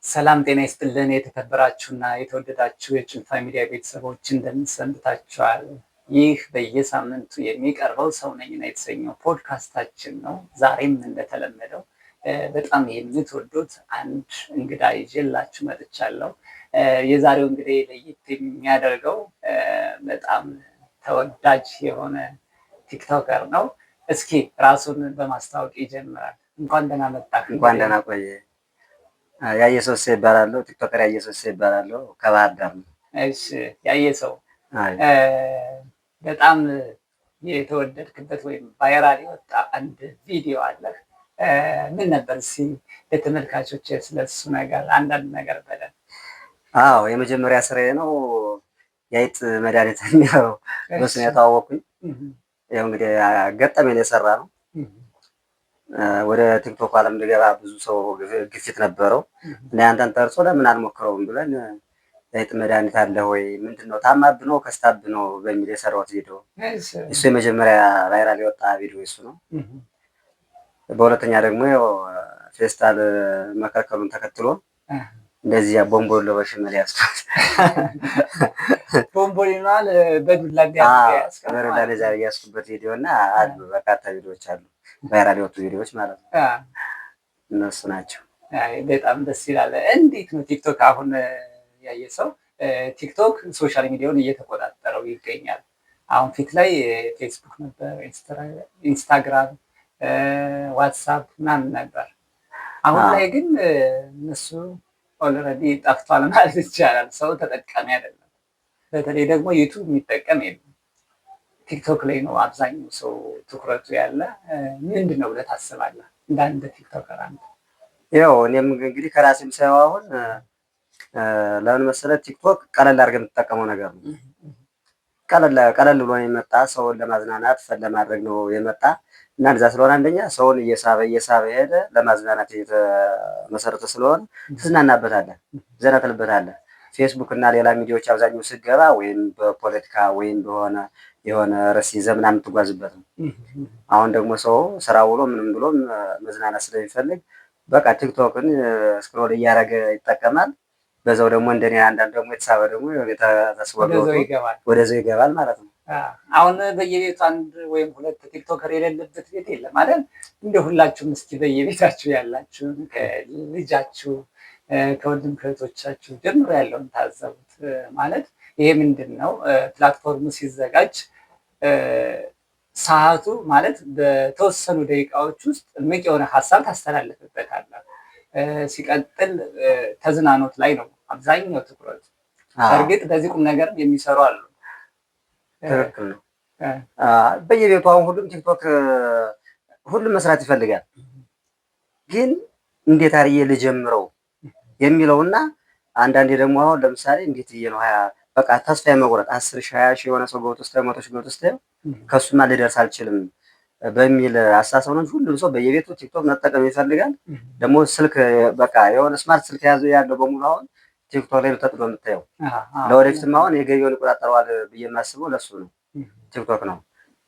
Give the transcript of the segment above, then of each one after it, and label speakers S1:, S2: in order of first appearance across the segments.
S1: ሰላም ጤና ይስጥልን። የተከበራችሁና የተወደዳችሁ የጭልፋ ሚዲያ ቤተሰቦች እንደምን ሰንብታችኋል? ይህ በየሳምንቱ የሚቀርበው ሰው ነኝና የተሰኘው ፖድካስታችን ነው። ዛሬም እንደተለመደው በጣም የምትወዱት አንድ እንግዳ ይዤላችሁ መጥቻለሁ። የዛሬው እንግዲህ ለየት የሚያደርገው በጣም ተወዳጅ የሆነ ቲክቶከር ነው። እስኪ ራሱን በማስታወቅ ይጀምራል። እንኳን ደህና መጣህ።
S2: እንኳን ደህና ቆየ። ያየሰው ይባላለሁ። ቲክቶከር ያየሰው ይባላለሁ። ከባህር ዳር ነው።
S1: እሺ ያየሰው በጣም የተወደድክበት ወይም ቫይራል የወጣ አንድ ቪዲዮ አለህ። ምን ነበር? እስኪ ለተመልካቾች ስለሱ ነገር አንዳንድ ነገር በለን።
S2: አዎ የመጀመሪያ ስራዬ ነው። የአይጥ መድኃኒት የሚለው በሱ ነው የተዋወቅኩኝ። ያው እንግዲህ ገጠመኝ የሰራ ነው። ወደ ቲክቶክ ዓለም እንድገባ ብዙ ሰው ግፊት ነበረው እና ያንተን ተርሶ ለምን አልሞክረውም ብለን የአይጥ መድኃኒት አለ ወይ ምንድነው ታማብህ ነው ከስታብህ ነው በሚል የሰራሁት ቪዲዮ እሱ የመጀመሪያ ቫይራል የወጣ ቪዲዮ እሱ ነው። በሁለተኛ ደግሞ ፌስታል መከልከሉን ተከትሎ እንደዚህ ቦምቦሎ በሽመል ያስኩት
S1: ቦምቦሊኗል በዱላ
S2: ያስኩበት ቪዲዮ እና አሉ በርካታ ቪዲዮዎች አሉ። ቫይራል የወጡ ቪዲዮዎች ማለት ነው። እነሱ ናቸው።
S1: በጣም ደስ ይላል። እንዴት ነው ቲክቶክ አሁን ያየ ሰው ቲክቶክ ሶሻል ሚዲያውን እየተቆጣጠረው ይገኛል። አሁን ፊት ላይ ፌስቡክ ነበር፣ ኢንስታግራም፣ ዋትሳፕ ምናምን ነበር። አሁን ላይ ግን እነሱ ኦልሬዲ ጠፍቷል ማለት ይቻላል። ሰው ተጠቃሚ አይደለም። በተለይ ደግሞ ዩቱብ የሚጠቀም የለም። ቲክቶክ ላይ ነው አብዛኛው ሰው ትኩረቱ ያለ። ምንድን ነው ብለህ ታስባለህ? እንደ አንድ ቲክቶከር አንተ።
S2: ያው እኔም እንግዲህ ከራሴም ሳይሆን አሁን ለምን መሰለህ ቲክቶክ ቀለል አድርገህ የምትጠቀመው ነገር ነው። ቀለል ብሎ የመጣ ሰውን ለማዝናናት ፈን ለማድረግ ነው የመጣ እና እንደዛ ስለሆነ አንደኛ ሰውን እየሳበ ሄደ ለማዝናናት የተመሰረተ ስለሆነ ትዝናናበታለህ፣ ዘና ትልበታለህ። ፌስቡክ እና ሌላ ሚዲያዎች አብዛኛው ስገባ ወይም በፖለቲካ ወይም የሆነ ርዕስ ይዘህ ምናምን የምትጓዝበት ነው። አሁን ደግሞ ሰው ስራ ውሎ ምንም ብሎ መዝናናት ስለሚፈልግ በቃ ቲክቶክን ስክሮል እያደረገ ይጠቀማል። በዛው ደግሞ እንደኔ አንዳንድ ደግሞ የተሳበ ደግሞ ወደዛው ይገባል ማለት ነው።
S1: አሁን በየቤቱ አንድ ወይም ሁለት ቲክቶከር የሌለበት ቤት የለም ማለት እንደ ሁላችሁም እስኪ በየቤታችሁ ያላችሁ ከልጃችሁ ከወንድም ከእህቶቻችሁ ጀምሮ ያለውን ታዘቡት። ማለት ይሄ ምንድን ነው? ፕላትፎርሙ ሲዘጋጅ ሰዓቱ ማለት በተወሰኑ ደቂቃዎች ውስጥ እምቅ የሆነ ሀሳብ ታስተላልፍበታለህ። ሲቀጥል ተዝናኖት ላይ ነው አብዛኛው ትኩረት። እርግጥ በዚህ ቁም ነገርም የሚሰሩ አሉ።
S2: ትክክል ነው። በየቤቱ አሁን ሁሉም ቲክቶክ ሁሉም መስራት ይፈልጋል። ግን እንዴት አርዬ ልጀምረው የሚለውና አንዳንዴ ደግሞ አሁን ለምሳሌ እንዴት ብዬ ነው በቃ ተስፋ የመቁረጥ 10 ሺህ 20 ሺህ የሆነ ሰው ገብቶ እስከ 100 ሺህ ገብቶ እስከ ከሱማ ልደርስ አልችልም በሚል አሳሰብ ነው። ሁሉም ሰው በየቤቱ ቲክቶክ መጠቀም ይፈልጋል። ደግሞ ስልክ በቃ የሆነ ስማርት ስልክ ያለው በሙሉ አሁን ቲክቶክ ላይ ተጥዶ የምታየው ለወደፊትም አሁን የገቢውን ይቆጣጠረዋል ብዬ የማስበው ለሱ ነው ቲክቶክ ነው።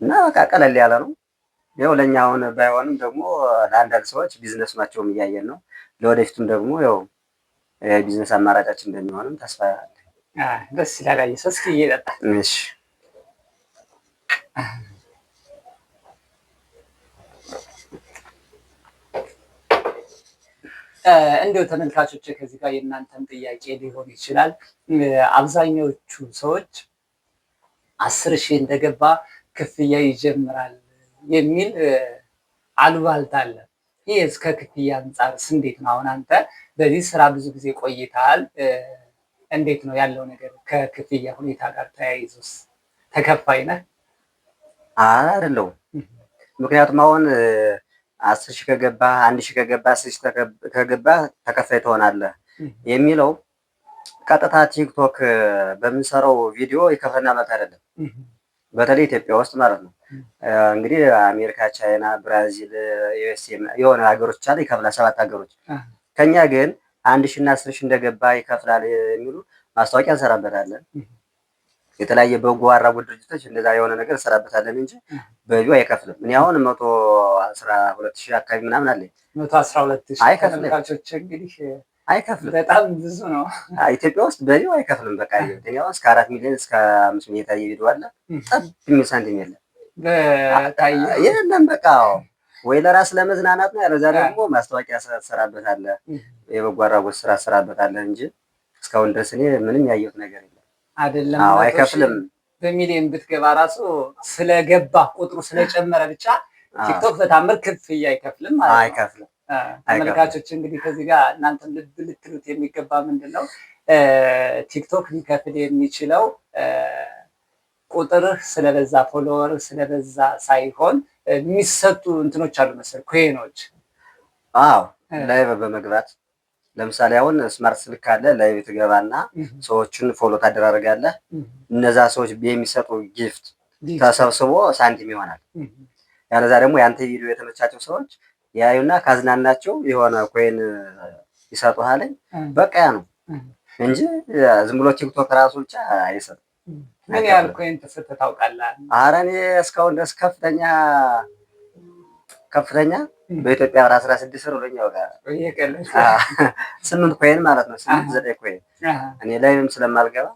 S2: እና በቃ ቀለል ያለ ነው። ያው ለኛ አሁን ባይሆንም ደግሞ ለአንዳንድ ሰዎች ቢዝነስ ናቸውም እያየን ነው። ለወደፊቱም ደግሞ ያው የቢዝነስ አማራጫችን እንደሚሆንም ተስፋ አለ።
S1: ደስ ይላል። አየህ እስኪ እየጠጣ
S2: እሺ
S1: እንደው ተመልካቾች ከዚህ ጋር የእናንተም ጥያቄ ሊሆን ይችላል። አብዛኛዎቹ ሰዎች 10 ሺህ እንደገባ ክፍያ ይጀምራል የሚል አሉባልታ አለ። ይህ እስከ ክፍያ አንጻርስ እንዴት ነው? አሁን አንተ በዚህ ስራ ብዙ ጊዜ ቆይተሃል። እንዴት ነው ያለው ነገር? ከክፍያ ሁኔታ ጋር ተያይዞስ ተከፋይ ነህ?
S2: አይደለሁም። ምክንያቱም አሁን 10 ሺህ ከገባ 1 ሺህ ከገባ 10 ሺህ ከገባ ተከፋይ ትሆናለህ የሚለው ቀጥታ ቲክቶክ በምንሰራው ቪዲዮ ይከፈለናል ማለት አይደለም። በተለይ ኢትዮጵያ ውስጥ ማለት ነው። እንግዲህ አሜሪካ፣ ቻይና፣ ብራዚል፣ ዩኤስኤ የሆነ ሀገሮች አሉ ይከፍላል 7 ሀገሮች። ከኛ ግን 1 ሺህ እና 10 ሺህ እንደገባ ይከፍላል የሚሉ ማስታወቂያ እንሰራበታለን። የተለያየ በጎ አድራጎት ድርጅቶች እንደዛ የሆነ ነገር እንሰራበታለን እንጂ በቪው አይከፍልም። እኔ አሁን 112 ሺህ አካባቢ ምናምን አለኝ።
S1: 112 ሺህ ተመልካቾች እንግዲህ
S2: አይከፍልም።
S1: በጣም ብዙ ነው።
S2: ኢትዮጵያ ውስጥ በዚሁ አይከፍልም። በቃ ኢትዮጵያ ውስጥ ከ4 ሚሊዮን እስከ 5 ሚሊዮን የታየ ቪዲዮ አለ። ጠብ የሚል ሳንቲም የለም የለም። በቃ ወይ ለራስ ለመዝናናት ነው፣ ያለዛ ደግሞ ማስታወቂያ ትሰራበታለህ፣ የበጎ አድራጎት ስራ ትሰራበታለህ እንጂ እስካሁን ድረስ እኔ ምንም ያየሁት ነገር የለም።
S1: አይደለም
S2: አይከፍልም።
S1: በሚሊዮን ብትገባ ራሱ ስለገባ ቁጥሩ ስለጨመረ ብቻ ቲክቶክ በታምር ክፍያ አይከፍልም ማለት ነው።
S2: አይከፍልም።
S1: ተመልካቾች እንግዲህ ከዚህ ጋር እናንተም ልብ ልትሉት የሚገባ ምንድን ነው ቲክቶክ ሊከፍል የሚችለው ቁጥርህ ስለበዛ ፎሎወር ስለበዛ ሳይሆን የሚሰጡ እንትኖች አሉ መሰለህ ኮይኖች።
S2: ላይቭ በመግባት ለምሳሌ አሁን ስማርት ስልክ አለ፣ ላይቭ ትገባና ሰዎችን ፎሎ ታደራርጋለህ። እነዛ ሰዎች የሚሰጡ ጊፍት ተሰብስቦ ሳንቲም ይሆናል። ያለዛ ደግሞ ያንተ ቪዲዮ የተመቻቸው ሰዎች ያዩና ካዝናናቸው የሆነ ኮይን ይሰጡሃል። በቃ ያ ነው እንጂ ዝም ብሎ ቲክቶክ ራሱ ብቻ አይሰጥም።
S1: ምን ያህል ኮይን ተሰጥተህ ታውቃለህ?
S2: ኧረ እኔ እስካሁን ድረስ ከፍተኛ በኢትዮጵያ ብር 16 ብር ብሎኝ ያውቃል። 8 ኮይን ማለት ነው። 9 ኮይን እኔ ላይም ስለማልገባ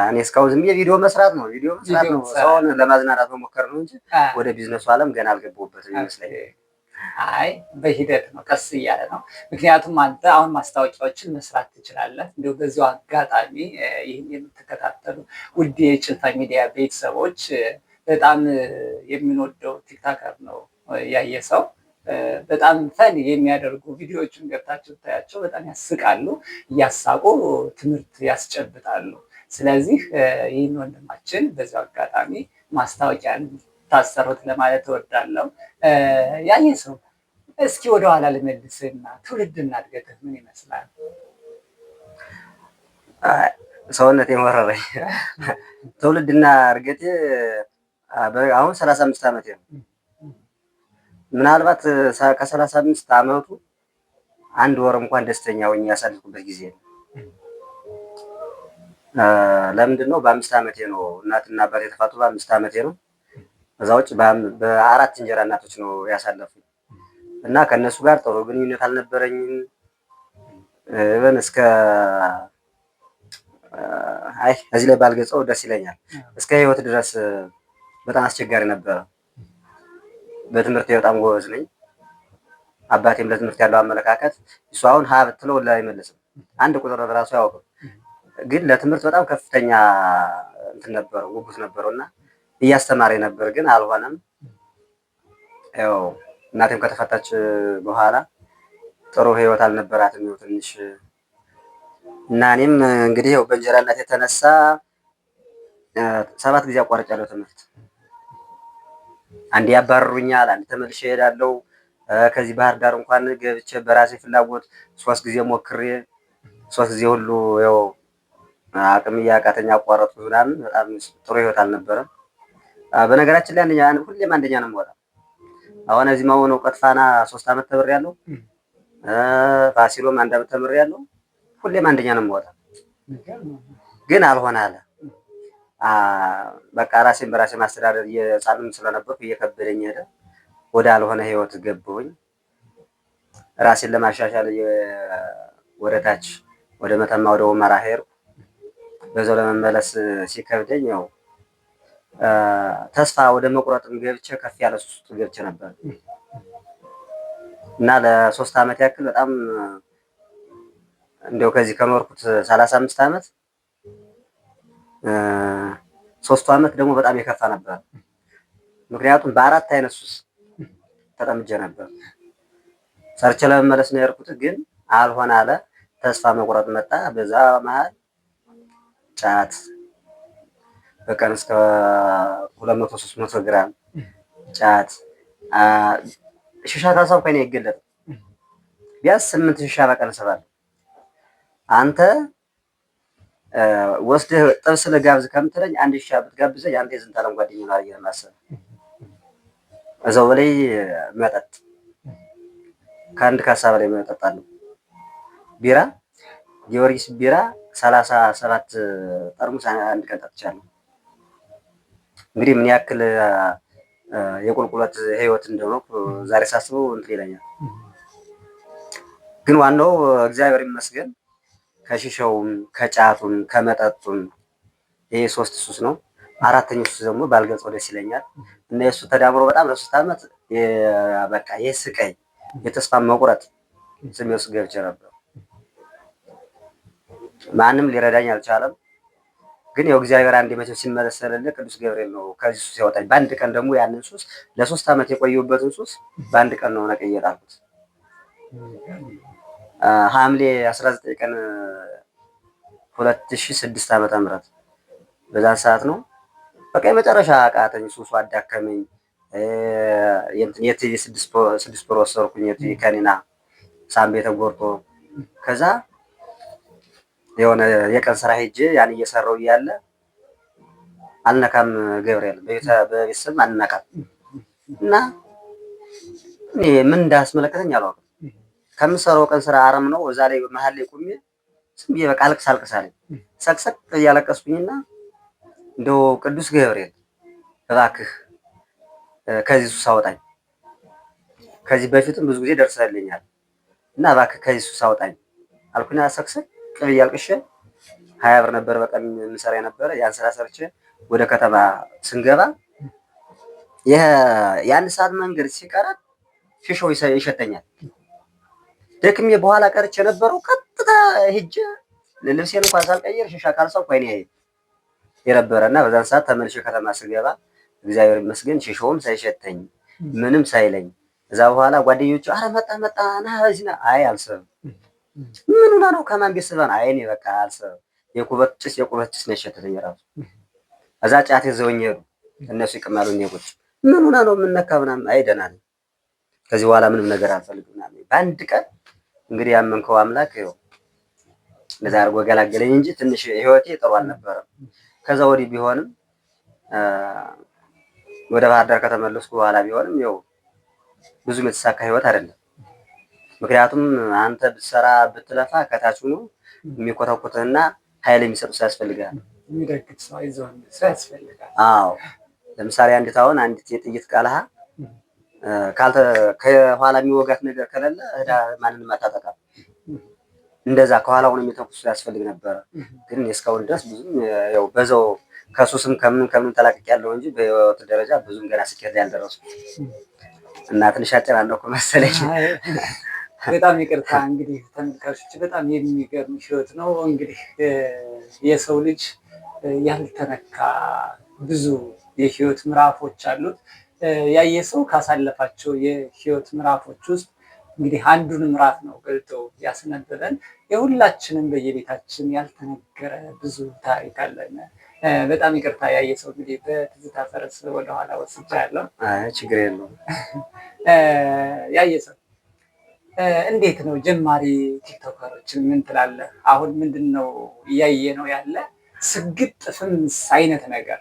S2: እኔ እስካሁን ዝም ብዬ ቪዲዮ መስራት ነው ሰውን ለማዝናናት መሞከር ነው እንጂ ወደ ቢዝነሱ ዓለም ገና አልገባሁበትም ይመስለኛል።
S1: አይ በሂደት ነው፣ ቀስ እያለ ነው። ምክንያቱም አንተ አሁን ማስታወቂያዎችን መስራት ትችላለህ። እንዲሁ በዚሁ አጋጣሚ ይህን የምትከታተሉ ውድ የጭልፋ ሚዲያ ቤተሰቦች በጣም የምንወደው ቲክታከር ነው ያየ ሰው በጣም ፈን የሚያደርጉ ቪዲዮዎችን ገብታችሁ ታያቸው፣ በጣም ያስቃሉ፣ እያሳቁ ትምህርት ያስጨብጣሉ። ስለዚህ ይህን ወንድማችን በዚሁ አጋጣሚ ማስታወቂያን ታሰሩት ለማለት እወዳለሁ። ያየ ሰው እስኪ ወደኋላ ልመልስና ትውልድና እድገትህ ምን ይመስላል?
S2: ሰውነት የመረረኝ ትውልድና እድገቴ አሁን 35 ዓመቴ ነው። ምናልባት ከ35 ዓመቱ አንድ ወር እንኳን ደስተኛ ሆኜ ያሳልፍኩበት ጊዜ ነው። ለምንድን ነው? በ5 ዓመቴ ነው እናትና አባቴ የተፋቱ፣ በ5 ዓመቴ ነው። እዛ ውጭ በ4 እንጀራ እናቶች ነው ያሳለፉኝ እና ከእነሱ ጋር ጥሩ ግንኙነት አልነበረኝም። ኢቨን እስከ እዚህ ላይ ባልገጸው ደስ ይለኛል። እስከ ህይወት ድረስ በጣም አስቸጋሪ ነበረ። በትምህርት በጣም ጎበዝ ነኝ። አባቴም ለትምህርት ያለው አመለካከት እሱ አሁን ሀ ብትለው አይመልስም፣ አንድ ቁጥር ራሱ አያውቅም። ግን ለትምህርት በጣም ከፍተኛ እንትን ነበረው፣ ጉጉት ነበረውና እያስተማረ ነበር። ግን አልሆነም። ያው እናቴም ከተፈታች በኋላ ጥሩ ህይወት አልነበራትም ትንሽ እና እኔም እንግዲህ ያው በእንጀራ እናት የተነሳ 7 ጊዜ አቋርጫለሁ ትምህርት። አንዴ ያባርሩኛል፣ አንዴ ተመልሼ እሄዳለሁ። ከዚህ ባህር ዳር እንኳን ገብቼ በራሴ ፍላጎት 3 ጊዜ ሞክሬ 3 ጊዜ ሁሉ ያው አቅም እያቃተኝ አቋረጥኩ ምናምን። በጣም ጥሩ ህይወት አልነበረም። በነገራችን ላይ ሁሌም አንደኛ ነው የምወጣው። አሁን እዚህ ማሆን እውቀት ፋና 3 ዓመት ተምሬያለሁ። ፋሲሎም 1 ዓመት ተምሬያለሁ። ሁሌም አንደኛ ነው የምወጣው። ግን አልሆነ አለ። በቃ ራሴን በራሴ ማስተዳደር የጻንም ስለነበርኩ እየከበደኝ ሄደ። ወደ አልሆነ ህይወት ገባሁኝ። ራሴን ለማሻሻል ወደታች ወደ መተማ ወደ ሁመራ ሄድኩ። በዛው ለመመለስ ሲከብደኝ ያው ተስፋ ወደ መቁረጥም ገብቼ ከፍ ያለ ሱስ ውስጥ ገብቼ ነበር እና ለ3 ዓመት ያክል በጣም እንደው ከዚህ ከኖርኩት 35 ዓመት 3 ዓመት ደግሞ በጣም የከፋ ነበር። ምክንያቱም በ4 አይነት ሱስ ተጠምጄ ነበር። ሰርቼ ለመመለስ ነው የሄድኩት፣ ግን አልሆነ አለ። ተስፋ መቁረጥ መጣ። በዛ መሀል ጫት በቀን እስከ 200-300 ግራም ጫት፣ ሽሻ ታሳብ ከኔ አይገለጥም። ቢያንስ 8 ሽሻ በቀን እሰባለሁ። አንተ ወስደህ ጥብስ ልጋብዝ ከምትለኝ 1 ሽሻ ብትጋብዘኝ አንተ የዝንተ ዓለም ጓደኛ ነው አየህ ማሰብ። እዛው በላይ መጠጥ ከአንድ ካሳ በላይ መጠጥ አለው። ቢራ ጊዮርጊስ ቢራ 37 ጠርሙስ አንድ ቀን ጠጥቻለሁ። እንግዲህ ምን ያክል የቁልቁለት ህይወት እንደሆነ ዛሬ ሳስበው እንትን ይለኛል። ግን ዋናው እግዚአብሔር ይመስገን ከሽሻውም ከጫቱም ከመጠጡም ይሄ 3 ሱስ ነው። አራተኛው ሱስ ደግሞ ባልገልጸው ደስ ይለኛል እና የሱ ተዳምሮ በጣም ለ3 ዓመት በቃ የስቃይ የተስፋ መቁረጥ ስሜት ውስጥ ገብቼ ነበር። ማንም ሊረዳኝ አልቻለም። ግን ያው እግዚአብሔር አንዴ መቼም ሲመለሰልልህ ቅዱስ ገብርኤል ነው ከዚህ ሱስ ያወጣኝ። በአንድ ቀን ደግሞ ያንን ሱስ ለ3 ዓመት የቆየሁበትን ሱስ በአንድ ቀን ነው ነቅዬ ጣልኩት። ሐምሌ 19 ቀን 2006 ዓመተ ምህረት በዛን ሰዓት ነው በቃ የመጨረሻ አቃተኝ። ሱሱ አዳከመኝ። የቲቪ 6 ፕሮ ወሰድኩኝ። የቲቪ ከኒና ሳምቤ ተጎርቶ ከዛ የሆነ የቀን ስራ ሄጄ ያን እየሰራው እያለ አልነካም ገብርኤል በቤተሰብ አልነካም እና እኔ ምን እንዳስመለከተኝ አላውቅም። ከምሰራው ቀን ስራ አረም ነው። እዛ ላይ መሀል ላይ ቁሜ ዝም ብዬ በቃ አልቅሳለኝ። ሰቅሰቅ እያለቀስኩኝና እንደው ቅዱስ ገብርኤል እባክህ ከዚህ ሱስ አውጣኝ። ከዚህ በፊትም ብዙ ጊዜ ደርሰልኛል እና እባክህ ከዚህ ሱስ አውጣኝ አልኩና ሰቅሰቅ ብዬ አልቅሼ 20 ብር ነበር በቀን የምሰራ የነበረ። ያን ስራ ሰርቼ ወደ ከተማ ስንገባ ያን ሰዓት መንገድ ሲቀረጥ ሽሾው ይሸተኛል። ደክሜ በኋላ ቀርቼ ነበረው ቀጥታ ሄጄ ልብሴን እንኳን ሳልቀይር ሽሻ ካልሰው ኮይኔ የነበረና በዛን ሰዓት ተመልሼ ከተማ ስገባ እግዚአብሔር ይመስገን ሽሾውም ሳይሸተኝ ምንም ሳይለኝ እዛ በኋላ ጓደኞቹ አረ መጣ ና እዚህ ና አይ አልሰብም ምን ሆነ ነው ከማን ቤት ስበን አይ እኔ በቃ አልሰብም የቁበት ጭስ ነው የሸተተኝ ራሱ እዛ ጫት ይዘውኝ ሄዱ። እነሱ ይቀማሉ እኔ ቁጭ ምን ሆነ ነው ምን ነካ ምናምን አይ ደህና ነኝ ከዚህ በኋላ ምንም ነገር አልፈልግም ምናምን በአንድ ቀን እንግዲህ ያመንከው አምላክ ይኸው እንደዛ አድርጎ ገላገለኝ እንጂ ትንሽ ህይወቴ ጥሩ አልነበረም። ከዛ ወዲህ ቢሆንም ወደ ባህር ዳር ከተመለስኩ በኋላ ቢሆንም ይኸው ብዙም የተሳካ ህይወት አይደለም። ምክንያቱም አንተ ብትሰራ ብትለፋ ከታች ሆኖ የሚኮተኩትህና ኃይል የሚሰጥ ሰው ያስፈልጋል።
S1: የሚደግፍ ሰው አይዞህ ሰው ያስፈልጋል።
S2: አዎ ለምሳሌ አንዲት የጥይት ቃልሃ ከኋላ የሚወጋት ነገር ከሌለ ማንንም አታጠቃም። እንደዛ ከኋላ ሆኖ የሚተኩስ ያስፈልግ ነበር። ግን እስካሁን ድረስ ብዙም ያው በዛው ከሱስም ከምን ተላቅቄ ያለው እንጂ በህይወት ደረጃ ብዙም ገና ስኬት ላይ አልደረስኩም እና ትንሽ አጨናነኩ መሰለኝ።
S1: በጣም ይቅርታ እንግዲህ ተመልካቾች፣ በጣም የሚገርም ህይወት ነው። እንግዲህ የሰው ልጅ ያልተነካ ብዙ የህይወት ምዕራፎች አሉት። ያየ ሰው ካሳለፋቸው የህይወት ምዕራፎች ውስጥ እንግዲህ አንዱን ምዕራፍ ነው ገልጦ ያስነበበን። የሁላችንም በየቤታችን ያልተነገረ ብዙ ታሪክ አለን። በጣም ይቅርታ ያየ ሰው እንግዲህ በትዝታ ፈረስ ወደኋላ ወስጃ ያለው
S2: ችግር የለውም።
S1: ያየ ሰው እንዴት ነው ጀማሪ ቲክቶከሮችን ምን ትላለህ? አሁን ምንድን ነው እያየ ነው ያለ ስግጥ ፍምስ አይነት ነገር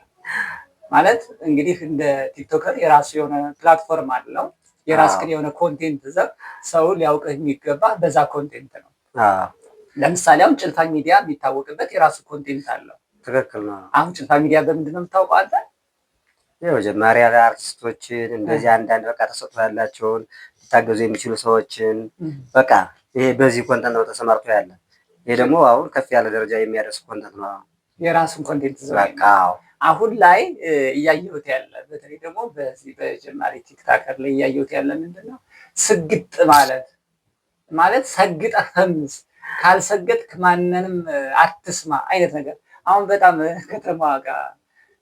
S1: ማለት እንግዲህ እንደ ቲክቶከር የራሱ የሆነ ፕላትፎርም አለው። የራስህን የሆነ ኮንቴንት ዘር ሰው ሊያውቅህ የሚገባ በዛ ኮንቴንት ነው። ለምሳሌ አሁን ጭልፋ ሚዲያ የሚታወቅበት የራሱ ኮንቴንት አለው።
S2: ትክክል ነው።
S1: አሁን ጭልፋ ሚዲያ በምንድን ነው የምታውቀው አንተ?
S2: የመጀመሪያ አርቲስቶችን እንደዚህ አንዳንድ በቃ ተሰጥቶ ያላቸውን ሊታገዙ የሚችሉ ሰዎችን በቃ ይሄ በዚህ ኮንተንት ነው ተሰማርቶ ያለ። ይሄ ደግሞ አሁን ከፍ ያለ ደረጃ የሚያደርስ ኮንተንት ነው።
S1: የራሱን ኮንቴንት ዘር
S2: በቃ
S1: አሁን ላይ እያየሁት ያለ በተለይ ደግሞ በዚህ በጀማሪ ቲክታከር ላይ እያየሁት ያለ ምንድን ነው ስግጥ ማለት ሰግጠህ ፈምስ፣ ካልሰገጥክ ማንንም አትስማ አይነት ነገር አሁን በጣም ከተማ ጋር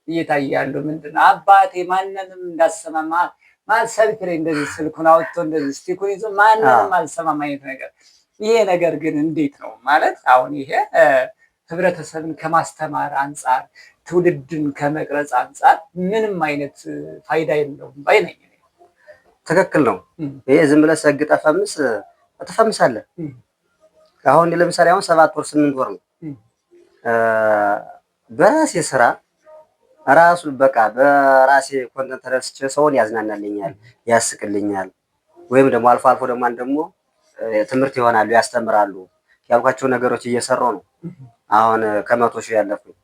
S1: እየታየ ያለው ምንድን ነው አባቴ ማንንም እንዳሰማማ ማለት ሰልፍ ላይ እንደዚህ ስልኩን አውጥቶ እንደዚህ ስቲኩን ይዞ ማንንም አልሰማም አይነት ነገር። ይሄ ነገር ግን እንዴት ነው ማለት አሁን ይሄ ህብረተሰብን ከማስተማር አንጻር ትውልድን ከመቅረጽ አንጻር ምንም አይነት ፋይዳ የለውም ባይ ነኝ።
S2: ትክክል ነው። ይሄ ዝም ብለህ ሰግጠህ ፈምስ ትፈምሳለህ። አሁን ለምሳሌ አሁን 7 ወር 8 ወር ነው በራሴ ስራ ራሱ በቃ በራሴ ኮንተንት ተረስቼ ሰውን ያዝናናልኛል፣ ያስቅልኛል። ወይም ደግሞ አልፎ አልፎ ደግሞ ትምህርት ይሆናሉ፣ ያስተምራሉ ያልኳቸው ነገሮች እየሰራሁ ነው አሁን ከ100 ሺህ ያለፉኝ።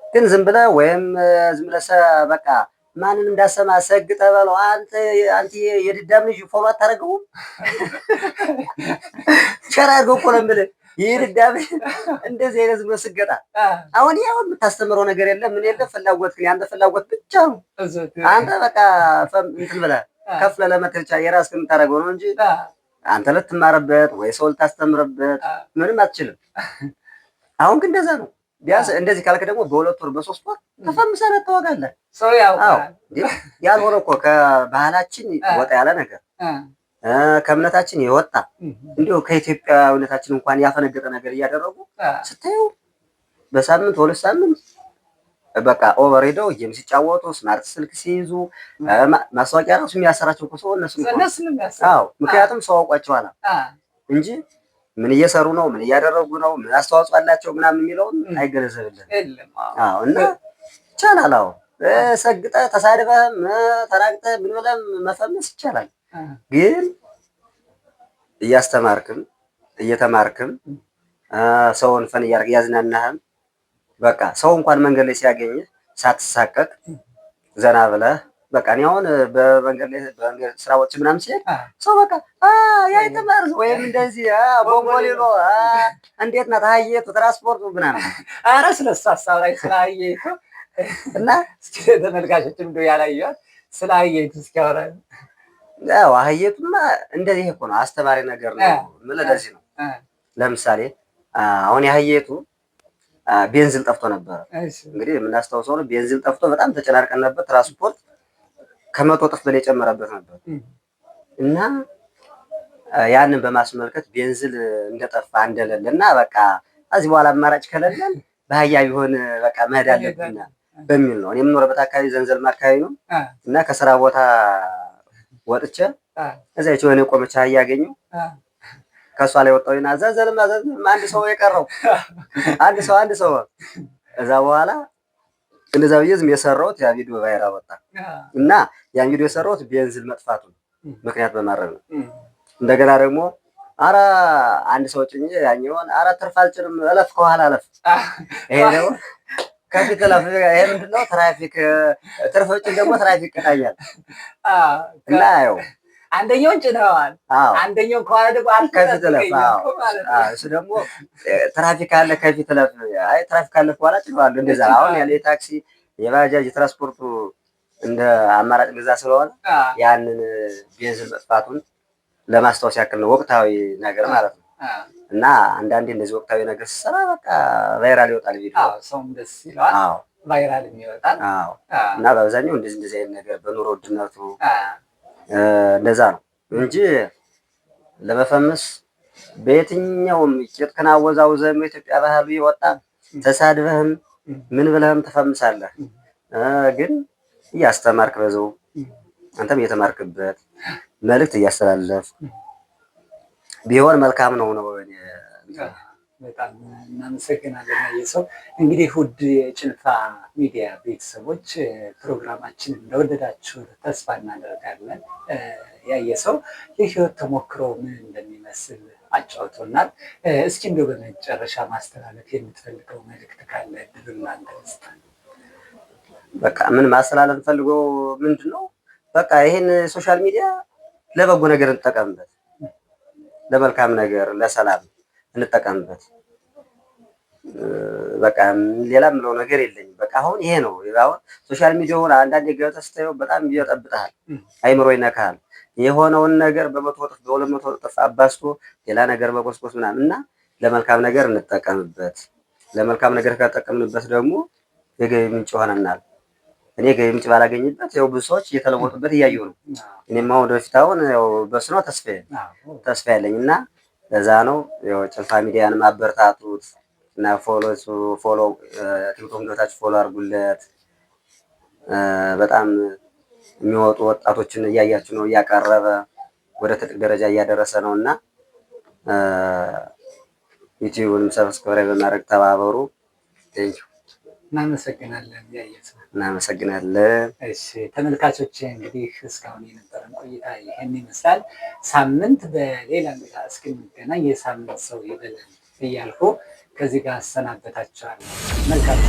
S2: ግን ዝም ብለህ በቃ ማንን እንዳሰማ ሰግጠ በለው አንተ የድዳም ልጅ ፎሎ አታደርገውም? ሸራ አድርገው እኮ ነው የምልህ የድዳም እንደዚህ አይነት ዝም ብሎ ስገጣ። አሁን ያው የምታስተምረው ነገር የለም ምን የለም፣ ፍላጎት ግን ያንተ ፍላጎት ብቻ ነው። አንተ በቃ እንትን ብለህ ከፍለህ ለመተህ ብቻ የራስህን የምታደርገው ነው እንጂ አንተ ልትማርበት ወይ ሰው ልታስተምርበት ምንም አትችልም። አሁን ግን እንደዛ ነው። ቢያንስ እንደዚህ ካልክ ደግሞ በ2 ወር በ3 ወር ተፈምሰህ ትወጋለህ።
S1: ሰው ያውቃል።
S2: ያልሆነ እኮ ከባህላችን ወጣ ያለ ነገር ከእምነታችን የወጣ እንዲሁ ከኢትዮጵያዊነታችን እንኳን ያፈነገጠ ነገር እያደረጉ ስታዩ በሳምንት 2 ሳምንት በቃ ኦቨር ሄደው ጌም ሲጫወቱ ስማርት ስልክ ሲይዙ ማስታወቂያ ራሱ የሚያሰራቸው እኮ ሰው እነሱ ነው። ምክንያቱም ሰው አውቋቸዋል እንጂ ምን እየሰሩ ነው፣ ምን እያደረጉ ነው፣ ምን አስተዋጽኦ አላቸው ምናምን የሚለውን አይገነዘብልንም። እና ይቻላል። ሰግጠህ ተሳድበህም ተራግጠህ ምን ብለህም መፈመስ ይቻላል። ግን እያስተማርክም እየተማርክም ሰውን ፈን እያዝናናህም በቃ ሰው እንኳን መንገድ ላይ ሲያገኝህ ሳትሳቀቅ ዘና ብለህ በቃ እኔ አሁን በመንገድ ላይ በመንገድ ስራዎች ምናምን ሲሄድ ሰው በቃ ያ የተማር ወይም እንደዚህ ቦምቦሊኖ እንዴት ናት አህዬቱ ትራንስፖርቱ ምናምን
S1: ኧረ ስለሱ ሀሳብ ላይ ስለ አህዬቱ እና እስኪ ተመልካቾችም እንደው ያላየኋት ስለ አህዬቱ እስኪ አወራ።
S2: ያው አህዬቱማ እንደዚህ እኮ ነው፣ አስተማሪ ነገር ነው የምልህ ለዚህ ነው። ለምሳሌ አሁን የአህዬቱ ቤንዚን ጠፍቶ ነበር። እንግዲህ የምናስታውሰው ነው ቤንዚን ጠፍቶ በጣም ተጨናርቀን ነበር። ትራንስፖርት ከ100 እጥፍ በላይ የጨመረበት ነበር እና ያንን በማስመልከት ቤንዚን እንደጠፋ እንደሌለ እና በቃ እዚህ በኋላ አማራጭ ከሌለን በአህያ ቢሆን በቃ መሄድ አለብን በሚል ነው። እኔ የምኖርበት አካባቢ ዘንዘልማ አካባቢ ነው እና ከስራ ቦታ ወጥቼ እዛች የሆነ የቆመች አህያ አገኘሁ። ከሷ ላይ ወጣሁና ዘንዘልማ አንድ ሰው የቀረው አንድ ሰው እዛ በኋላ እንደዛ ብዬ ዝም የሰራሁት ያ ቪዲዮ ቫይራል ወጣ እና ያን ቪዲዮ የሰራሁት ቤንዚን መጥፋቱን ምክንያት በማድረግ ነው። እንደገና ደግሞ ኧረ አንድ ሰው ጭኜ ያኛውን ኧረ ትርፍ አልጭንም እለፍ ከኋላ አለፍ ይሄ ነው ከፊት እለፍ ይሄ ምንድን ነው ትራፊክ ትርፍ ጭን ደግሞ ትራፊክ ይቀጣኛል እና ያው
S1: አንደኛውን ጭነዋል አንደኛውን ከኋላ ደግሞ
S2: ከፊት እለፍ እሱ ደግሞ ትራፊክ አለ ከፊት እለፍ አይ ትራፊክ አለ ከኋላ ጭነዋለሁ እንደዛ። አሁን ያለ የታክሲ የባጃጅ ትራንስፖርቱ እንደ አማራጭ ገዛ ስለሆነ ያንን ቤንዚን መጥፋቱን ለማስታወስ ያክል ነው፣ ወቅታዊ ነገር ማለት ነው። እና አንዳንዴ እንደዚህ ወቅታዊ ነገር ሲሰራ በቃ ቫይራል ይወጣል ቪዲዮ።
S1: ሰውም ደስ ይለዋል ቫይራል የሚወጣል።
S2: እና በአብዛኛው እንደዚህ አይነት ነገር በኑሮ ውድነቱ እንደዛ ነው እንጂ ለመፈመስ በየትኛውም ቂጥህን አወዛውዘህም የኢትዮጵያ ባህሉ ይወጣ ተሳድበህም ምን ብለህም ተፈምሳለህ። ግን እያስተማርክ በዛው አንተም እየተማርክበት መልእክት እያስተላለፍክ ቢሆን መልካም ነው።
S1: በጣም እናመሰግናለን ያየሰው። እንግዲህ ውድ የጭልፋ ሚዲያ ቤተሰቦች ፕሮግራማችንን እንደወደዳችሁ ተስፋ እናደርጋለን። ያየሰው የህይወት ተሞክሮ ምን እንደሚመስል አጫውቶናል። እስኪ እንደው በመጨረሻ ማስተላለፍ የምትፈልገው መልእክት ካለ እድሉን ላንተ ልስጥ።
S2: በቃ ምን ማስተላለፍ ፈልገው ምንድነው በቃ ይሄን ሶሻል ሚዲያ ለበጎ ነገር እንጠቀምበት፣ ለመልካም ነገር ለሰላም እንጠቀምበት። በቃ ሌላ ምለው ነገር የለኝም። በቃ አሁን ይሄ ነው። አሁን ሶሻል ሚዲያውን አንዳንዴ ገብተህ ስታየው በጣም ይጠብጣል፣ አይምሮ ይነካል። የሆነውን ነገር በ100 እጥፍ በ200 እጥፍ አባስቶ ሌላ ነገር በቆስቆስ ምናምን እና ለመልካም ነገር እንጠቀምበት። ለመልካም ነገር ከተጠቀምንበት ደግሞ የገቢ ምንጭ ይሆነናል። እኔ ገቢ ምንጭ ባላገኝበት ያው ብዙ ሰዎች እየተለወጡበት እያየሁ ነው። እኔም አሁን ወደፊት አሁን ያው በስኖ ተስፋ ያለኝ እና ለዛ ነው ያው ጭልፋ ሚዲያን ማበረታቱት እና ፎሎ ቲክቶክ ገብታችሁ ፎሎ አድርጉለት። በጣም የሚወጡ ወጣቶችን እያያችሁ ነው፣ እያቀረበ ወደ ትልቅ ደረጃ እያደረሰ ነው እና ዩቲዩብንም ሰብስክራይብ በማድረግ ተባበሩ። ቴንኪው።
S1: እናመሰግናለን ያየሰው።
S2: እናመሰግናለን።
S1: እሺ ተመልካቾች እንግዲህ እስካሁን የነበረን ቆይታ ይሄን ይመስላል። ሳምንት በሌላ እንግዳ እስክንገናኝ የሳምንት ሰው ይበለን እያልኩ ከዚህ ጋር አሰናበታችኋለሁ። መልካም